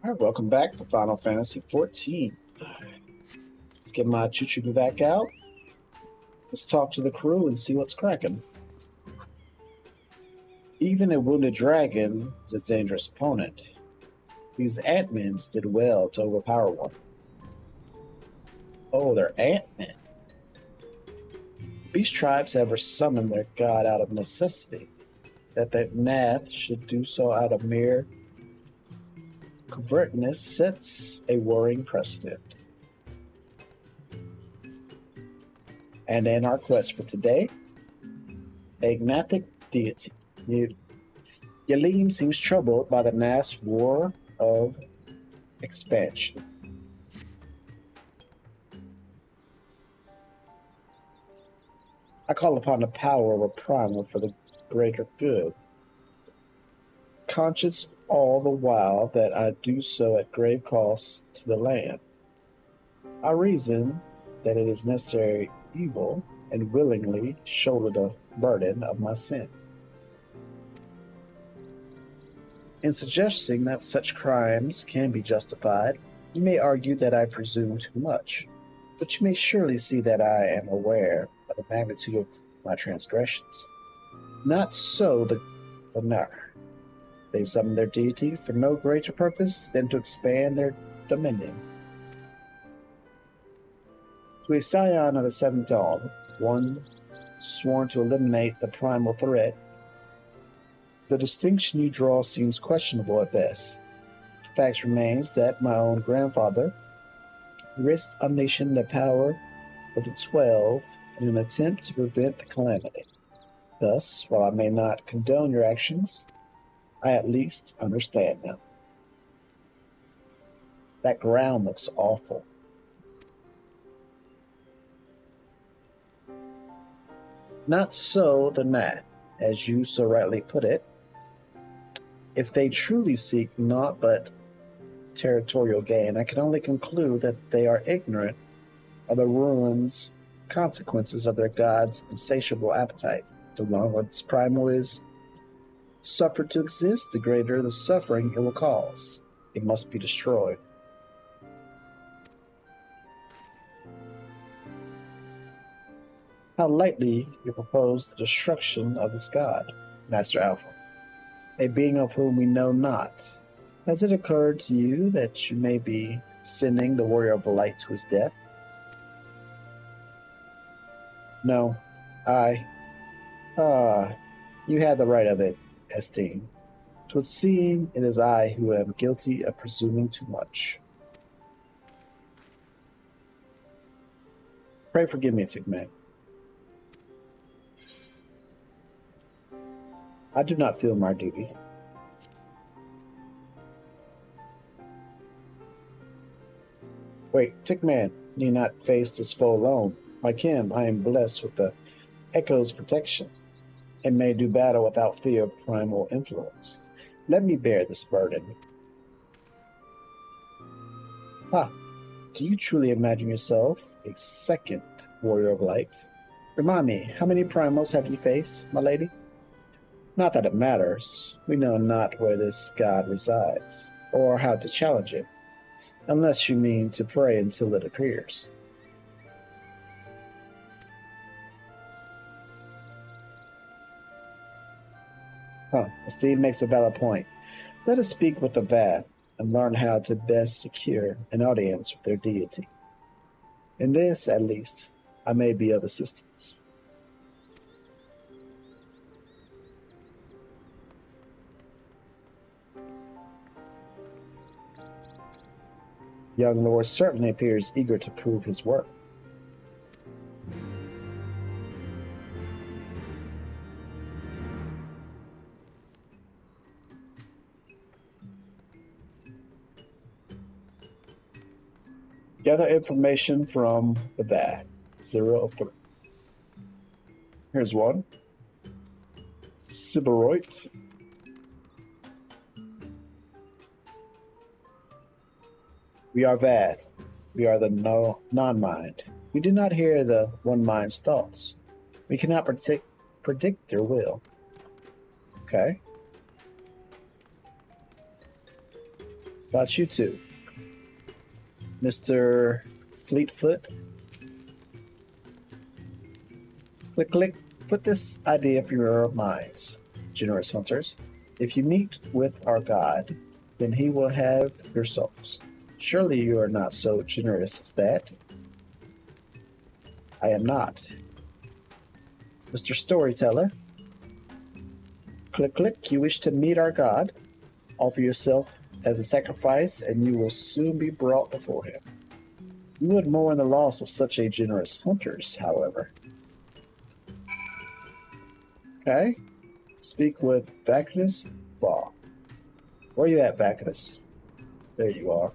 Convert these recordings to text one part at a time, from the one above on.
Alright, welcome back to Final Fantasy XIV. Let's get my choo-choo back out. Let's talk to the crew and see what's cracking. Even a wounded dragon is a dangerous opponent. These ant-mens did well to overpower one. Oh, they're ant-men. Beast tribes ever summon their god out of necessity. That Gnath should do so out of mere covertness sets a worrying precedent. And in our quest for today, a Gnathic Deity. Yalim seems troubled by the Gnath's war of expansion. I call upon the power of a primal for the greater good, conscious all the while that I do so at grave cost to the land. I reason that it is necessary evil and willingly shoulder the burden of my sin. In suggesting that such crimes can be justified, you may argue that I presume too much, but you may surely see that I am aware of the magnitude of my transgressions. Not so the Nar. They summon their deity for no greater purpose than to expand their dominion. To a scion of the Seventh Dawn, one sworn to eliminate the primal threat, the distinction you draw seems questionable at best. The fact remains that my own grandfather risked unleashing the power of the 12 in an attempt to prevent the calamity. Thus, while I may not condone your actions, I at least understand them. That ground looks awful. Not so the Gnat, as you so rightly put it. If they truly seek naught but territorial gain, I can only conclude that they are ignorant of the ruin's consequences of their god's insatiable appetite. The longer this primal is suffered to exist, the greater the suffering it will cause. It must be destroyed. How lightly you propose the destruction of this god, Master Alpha, a being of whom we know not. Has it occurred to you that you may be sending the Warrior of the Light to his death? No, you had the right of it, Estine. 'Twould seem it is I who am guilty of presuming too much. Pray forgive me, Sigmund. I do not feel my duty. Wait, Tickman need not face this foe alone. Like him, I am blessed with the Echo's protection, and may do battle without fear of primal influence. Let me bear this burden. Do you truly imagine yourself a second Warrior of Light? Remind me, how many primals have you faced, my lady? Not that it matters. We know not where this god resides, or how to challenge it, unless you mean to pray until it appears. Steve makes a valid point. Let us speak with the Vat and learn how to best secure an audience with their deity. In this, at least, I may be of assistance. Young Lord certainly appears eager to prove his worth. Gather information from the Vat. 0 of 3. Here's one. Siberoit. We are Vat. We are the non-mind. We do not hear the one mind's thoughts. We cannot predict their will. Okay. About you two, Mr. Fleetfoot. Click, click. Put this idea from your minds, generous hunters. If you meet with our god, then he will have your souls. Surely you are not so generous as that. I am not. Mr. Storyteller. Click, click. You wish to meet our god? Offer yourself as a sacrifice, and you will soon be brought before him. You would mourn the loss of such a generous hunters, however. Okay. Speak with Vacanus Ball. Where are you at, Vacanus? There you are.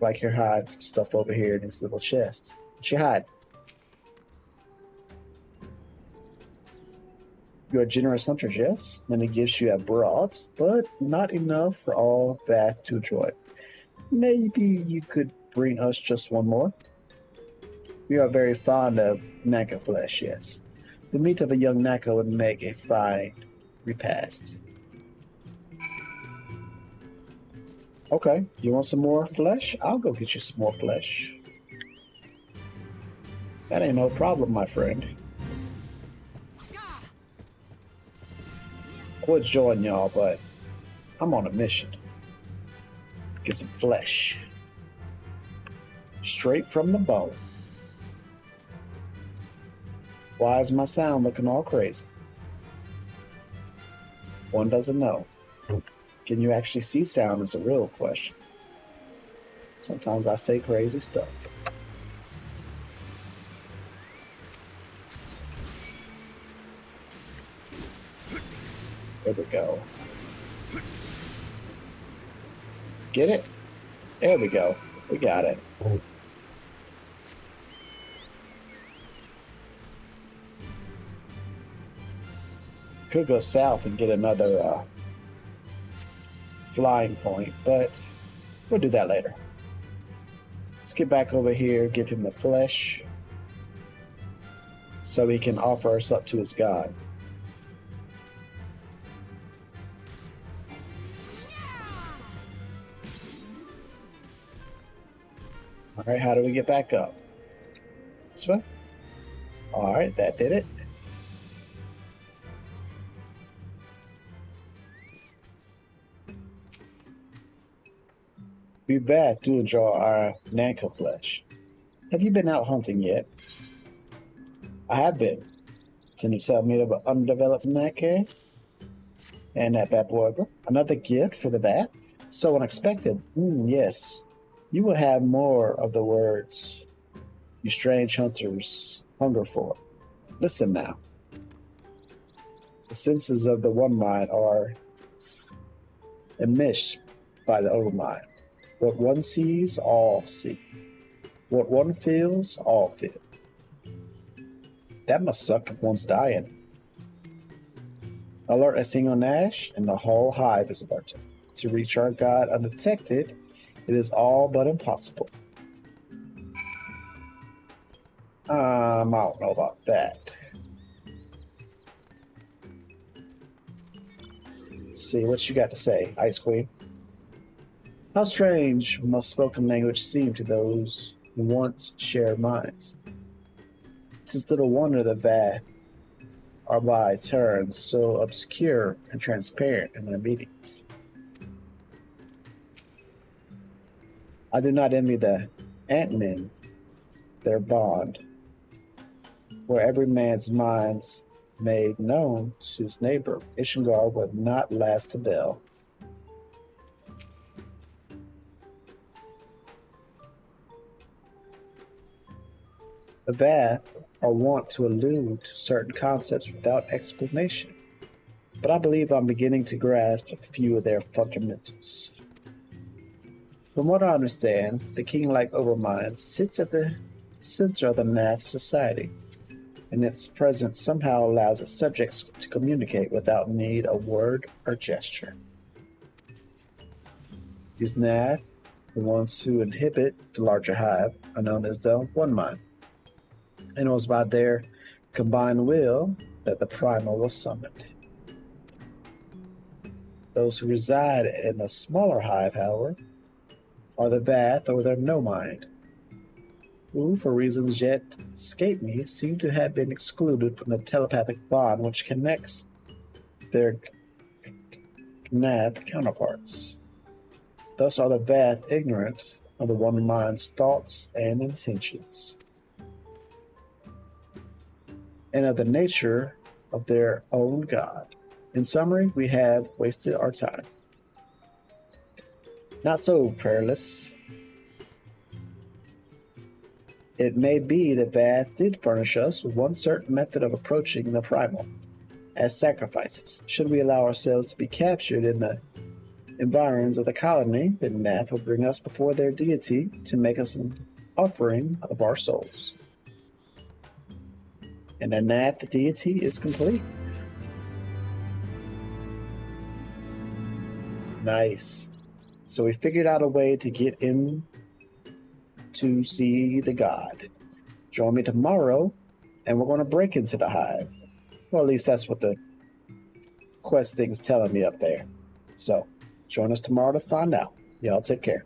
Like you're hiding some stuff over here in these little chests. What you hide? You're a generous hunter, yes, and it gives you a broad, but not enough for all Vath to enjoy. Maybe you could bring us just one more? We are very fond of Naka flesh, yes. The meat of a young Naka would make a fine repast. Okay, you want some more flesh? I'll go get you some more flesh. That ain't no problem, my friend. I would join y'all, but I'm on a mission. Get some flesh. Straight from the bone. Why is my sound looking all crazy? One doesn't know. Can you actually see sound is a real question. Sometimes I say crazy stuff. There we go. Get it? There we go. We got it. Could go south and get another flying point, but we'll do that later. Let's get back over here, give him the flesh, so he can offer us up to his god. Alright, how do we get back up? This way? Alright, that did it. Be back to enjoy our Nanka flesh. Have you been out hunting yet? I have been. Can you tell me about undeveloped Nanka? And that bad boy. Another gift for the bat? So unexpected. Yes. You will have more of the words you strange hunters hunger for. Listen now. The senses of the one mind are enmeshed by the overmind. What one sees, all see. What one feels, all feel. That must suck if one's dying. Alert a single Nash, and the whole hive is alerted. To reach our god undetected, it is all but impossible. I don't know about that. Let's see what you got to say, Ice Queen. How strange must spoken language seem to those who once shared minds. 'Tis little wonder the Vath are by turns so obscure and transparent in their meetings. I do not envy the Ant-Men, their bond, where every man's mind's made known to his neighbor. Ishengar would not last a bell. The Vath are wont to allude to certain concepts without explanation, but I believe I'm beginning to grasp a few of their fundamentals. From what I understand, the king-like overmind sits at the center of the Nath society, and its presence somehow allows its subjects to communicate without need of word or gesture. These Nath, the ones who inhabit the larger hive, are known as the One Mind, and it was by their combined will that the Primal was summoned. Those who reside in the smaller hive, however, are the Vath or their no mind, who, for reasons yet escape me, seem to have been excluded from the telepathic bond which connects their Gnath counterparts. Thus are the Vath ignorant of the one mind's thoughts and intentions, and of the nature of their own god. In summary, we have wasted our time. Not so, Prayerless. It may be that Vath did furnish us with one certain method of approaching the primal, as sacrifices. Should we allow ourselves to be captured in the environs of the colony, then Nath will bring us before their deity to make us an offering of our souls. And the Nath deity is complete. Nice. So we figured out a way to get in to see the god. Join me tomorrow, and we're going to break into the hive. Well, at least that's what the quest thing's telling me up there. So, join us tomorrow to find out. Y'all take care.